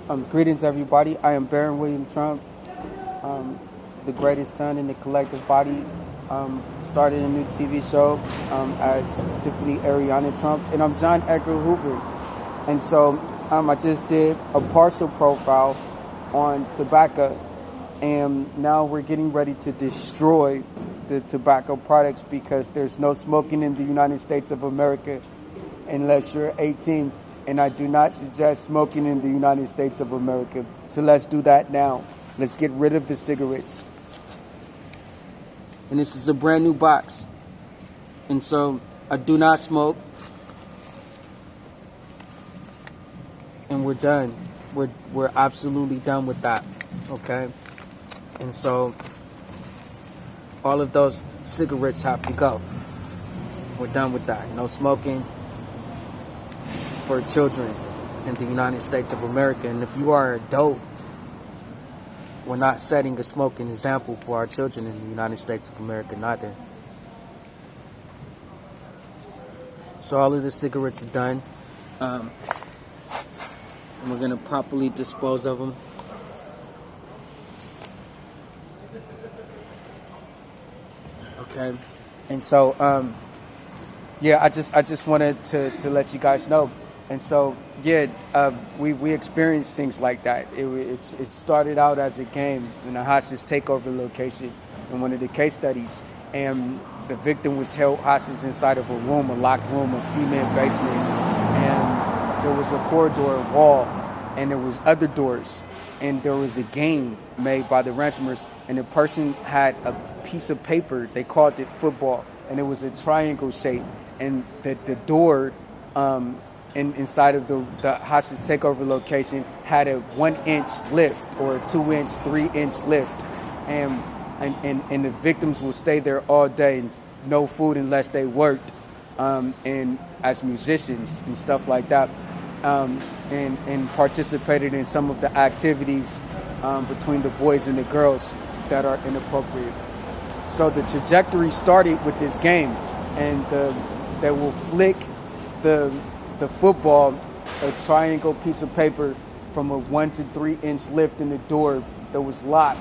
Greetings, everybody. I am Baron William Trump, the greatest son in the collective body. Started a new TV show as Tiffany Ariana Trump, and I'm John Edgar Hoover. And so I just did a partial profile on tobacco, and now we're getting ready to destroy the tobacco products because there's no smoking in the United States of America unless you're 18. And I do not suggest smoking in the United States of America. So let's do that now. Let's get rid of the cigarettes. And this is a brand new box. And so I do not smoke. And we're done. We're absolutely done with that. Okay? And so all of those cigarettes have to go. We're done with that. No smoking for children in the United States of America. And if you are an adult, we're not setting a smoking example for our children in the United States of America neither. So all of the cigarettes are done. And we're going to properly dispose of them. Okay. And so, I just wanted to let you guys know. And so, we experienced things like that. It started out as a game in a hostage takeover location in one of the case studies. And the victim was held hostage inside of a room, a locked room, a cement basement. And there was a corridor wall, and there was other doors. And there was a game made by the ransomers. And the person had a piece of paper, they called it football, and it was a triangle shape. And the door inside of the hostage takeover location had a 1-inch lift or a 2-inch, 3-inch lift. And the victims will stay there all day, no food unless they worked, and as musicians and stuff like that, and participated in some of the activities between the boys and the girls that are inappropriate. So the trajectory started with this game, and they will flick the football, a triangle piece of paper, from a 1 to 3 inch lift in the door that was locked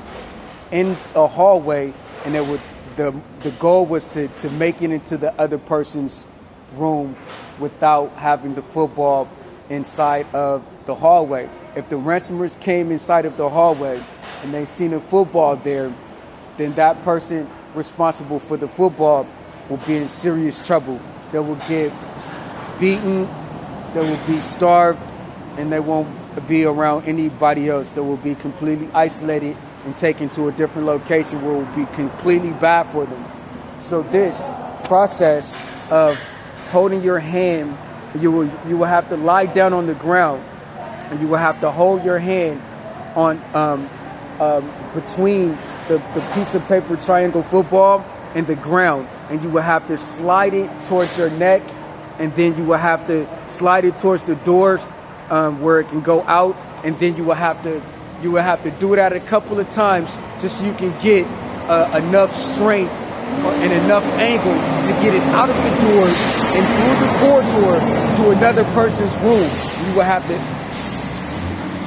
in a hallway, and the goal was to make it into the other person's room without having the football inside of the hallway. If the ransomers came inside of the hallway and they seen a football there, then that person responsible for the football will be in serious trouble. They will get beaten, they will be starved, and they won't be around anybody else. They will be completely isolated and taken to a different location where it will be completely bad for them. So this process of holding your hand, you will have to lie down on the ground, and you will have to hold your hand on between the piece of paper triangle football and the ground, and you will have to slide it towards your neck, and then you will have to slide it towards the doors where it can go out, and then you will have to do it at a couple of times just so you can get enough strength and enough angle to get it out of the doors and through the corridor to another person's room. You will have to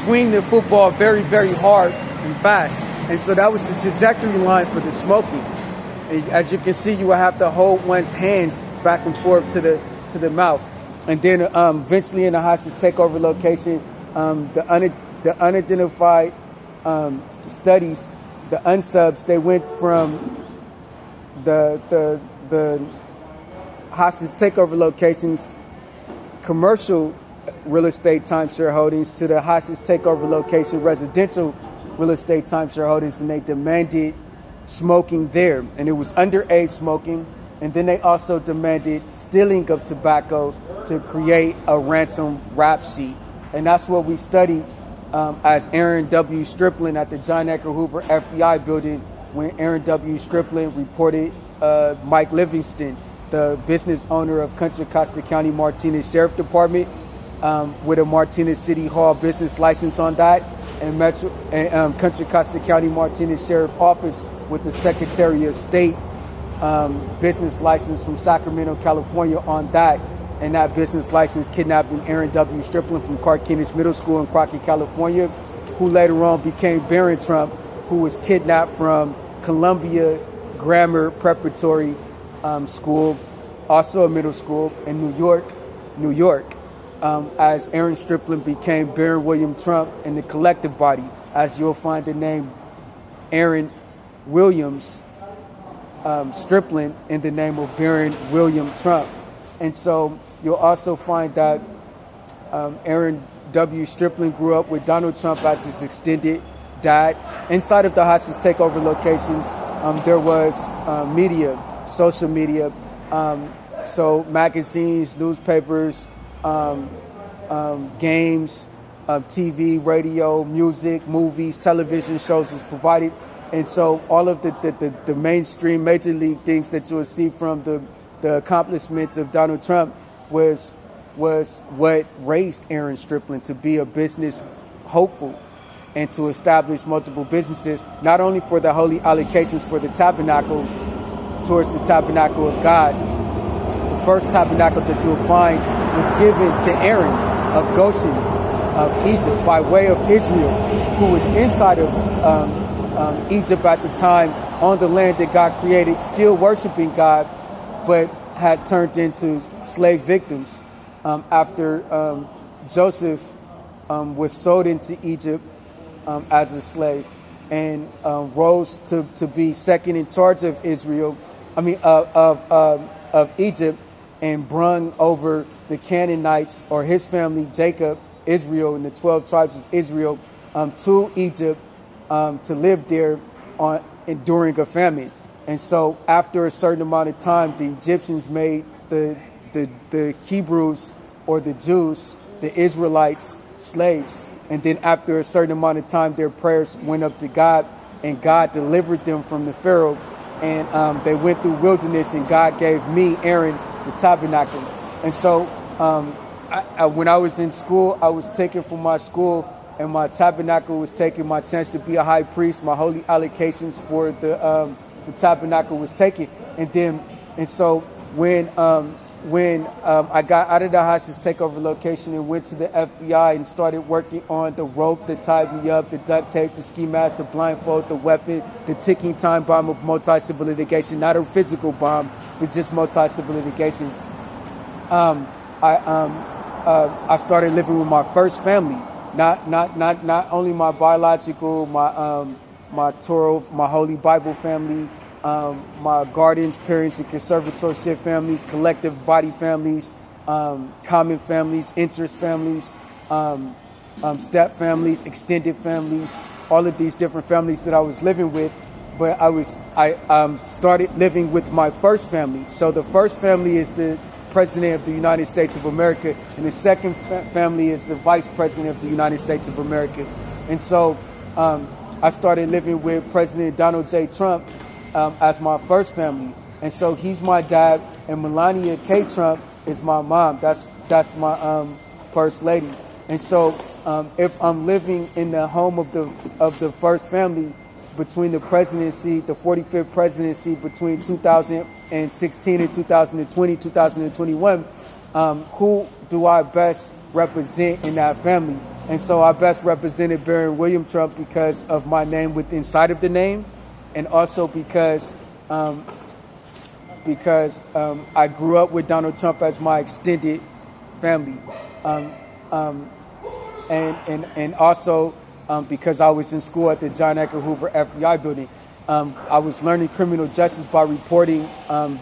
swing the football very, very hard and fast. And so that was the trajectory line for the smoking. As you can see, you will have to hold one's hands back and forth to the mouth. And then eventually in the hostage takeover location, the unidentified studies, the unsubs, they went from the hostage takeover locations, commercial real estate timeshare holdings, to the hostage takeover location, residential real estate timeshare holdings, and they demanded smoking there. And it was underage smoking. And then they also demanded stealing of tobacco to create a ransom rap sheet. And that's what we studied as Aaron W. Strickland at the John Edgar Hoover FBI building, when Aaron W. Strickland reported Mike Livingston, the business owner of Contra Costa County Martinez Sheriff Department, with a Martinez City Hall business license on that, and Contra Costa County Martinez Sheriff Office with the Secretary of State business license from Sacramento, California on that. and that business license, kidnapping Aaron W. Stripling from Carquinez Middle School in Crockett, California, who later on became Barron Trump, who was kidnapped from Columbia Grammar Preparatory School, also a middle school in New York, as Aaron Stripling became Barron William Trump in the collective body, as you'll find the name Aaron Williams Stripling in the name of Barron William Trump. And so you'll also find that Aaron W. Stripling grew up with Donald Trump as his extended dad. Inside of the hostage takeover locations, there was media, social media, so magazines, newspapers, games, TV, radio, music, movies, television shows was provided. And so all of the mainstream major league things that you'll see from the accomplishments of Donald Trump was what raised Aaron Stripling to be a business hopeful and to establish multiple businesses, not only for the holy allocations for the tabernacle towards the tabernacle of God. The first tabernacle that you'll find was given to Aaron of Goshen of Egypt by way of Israel, who was inside of Egypt at the time, on the land that God created, still worshiping God, but had turned into slave victims after Joseph was sold into Egypt as a slave and rose to be second in charge of of Egypt, and brung over the Canaanites, or his family, Jacob, Israel, and the 12 tribes of Israel to Egypt to live there during a famine. And so after a certain amount of time, the Egyptians made the Hebrews, or the Jews, the Israelites, slaves. And then after a certain amount of time, their prayers went up to God, and God delivered them from the Pharaoh. And they went through wilderness, and God gave me, Aaron, the tabernacle. And so when I was in school, I was taken from my school, and my tabernacle was taken. My chance to be a high priest, my holy allocations for the tabernacle was taken. And so when I got out of the hostage takeover location and went to the FBI and started working on the rope that tied me up, the duct tape, the ski mask, the blindfold, the weapon, the ticking time bomb of multi-civil litigation, not a physical bomb, but just multi-civil litigation. I started living with my first family, not only my biological, my Torah, my Holy Bible family, my guardians, parents, and conservatorship families, collective body families, common families, interest families, step families, extended families, all of these different families that I was living with. But I started living with my first family. So the first family is the President of the United States of America, and the second family is the Vice President of the United States of America. And so I started living with President Donald J. Trump as my first family. And so he's my dad, and Melania K. Trump is my mom. That's my first lady. And so if I'm living in the home of the first family, between the presidency, the 45th presidency, between 2016 and 2020, 2021, who do I best represent in that family? And so I best represented Barron William Trump because of my name inside of the name, and also because I grew up with Donald Trump as my extended family, and also because I was in school at the John Edgar Hoover FBI building. I was learning criminal justice by reporting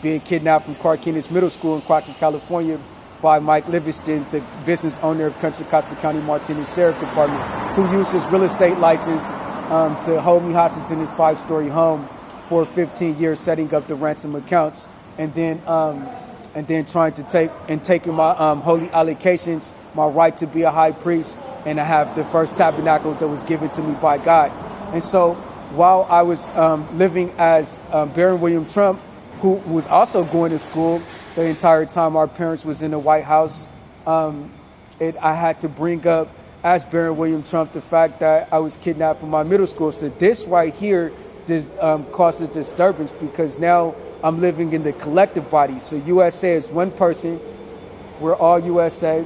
being kidnapped from Carquinez Middle School in Crockett, California, by Mike Livingston, the business owner of Contra Costa County Martinez Sheriff Department, who used his real estate license to hold me hostage in his 5-story home for 15 years, setting up the ransom accounts, and then trying to taking my holy allocations, my right to be a high priest, and I have the first tabernacle that was given to me by God. And so while I was living as Barron William Trump, who was also going to school the entire time our parents was in the White House, I had to bring up, as Barron William Trump, the fact that I was kidnapped from my middle school. So this right here caused a disturbance, because now I'm living in the collective body. So USA is one person, we're all USA.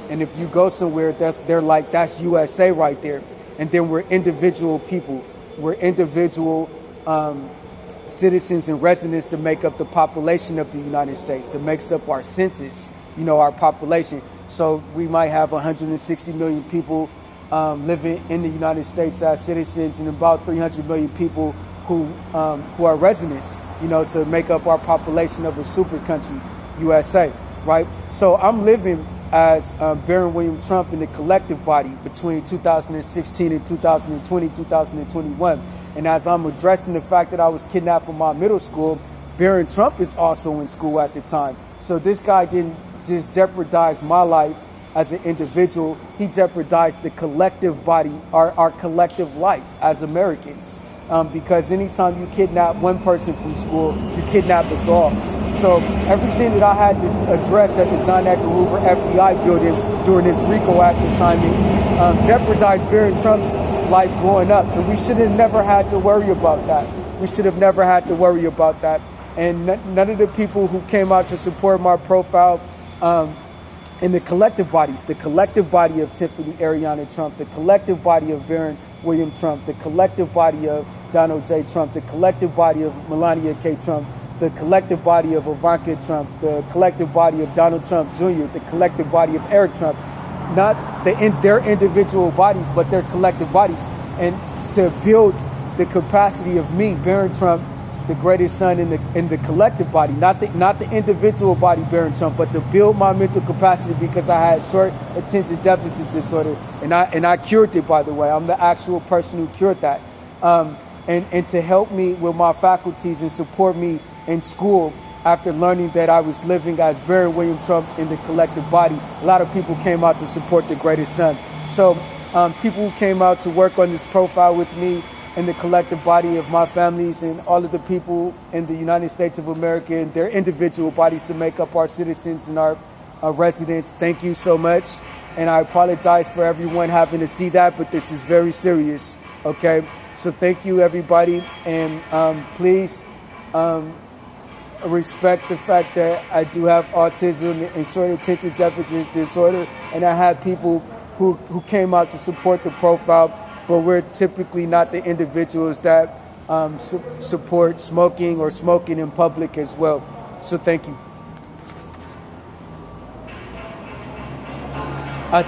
And if you go somewhere, that's USA right there. And then we're individual people. We're individual citizens and residents that make up the population of the United States, that makes up our census, our population. So we might have 160 million people living in the United States as citizens, and about 300 million people who are residents, to make up our population of a super country, USA, right? So I'm living as Baron William Trump in the collective body between 2016 and 2020, 2021. And as I'm addressing the fact that I was kidnapped from my middle school, Baron Trump is also in school at the time. So this guy didn't just jeopardize my life as an individual, he jeopardized the collective body, our collective life as Americans. Because anytime you kidnap one person from school, you kidnap us all. So everything that I had to address at the John Edgar Hoover FBI building during this RICO Act assignment jeopardized Baron Trump's life growing up. And we should have never had to worry about that. We should have never had to worry about that. And none of the people who came out to support my profile in the collective bodies, the collective body of Tiffany Ariana Trump, the collective body of Baron William Trump, the collective body of Donald J. Trump, the collective body of Melania K. Trump, the collective body of Ivanka Trump, the collective body of Donald Trump Jr., the collective body of Eric Trump, not their individual bodies, but their collective bodies. And to build the capacity of me, Baron Trump, the greatest son in the collective body, not the individual body, Baron Trump, but to build my mental capacity, because I had short attention deficit disorder, and I cured it, by the way. I'm the actual person who cured that. And to help me with my faculties and support me in school after learning that I was living as Baron William Trump in the collective body, a lot of people came out to support the greatest son. So people who came out to work on this profile with me in the collective body of my families and all of the people in the United States of America and their individual bodies to make up our citizens and our residents, thank you so much. And I apologize for everyone having to see that, but this is very serious, okay? So thank you, everybody, and please respect the fact that I do have autism and short attention deficit disorder, and I had people who came out to support the profile, but we're typically not the individuals that support smoking or smoking in public as well. So thank you.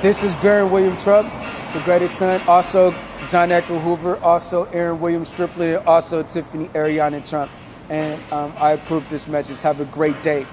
This is Baron William Trump, the greatest son, also John Edgar Hoover, also Aaron William Stripley, and also Tiffany Ariana Trump. And I approve this message. Have a great day.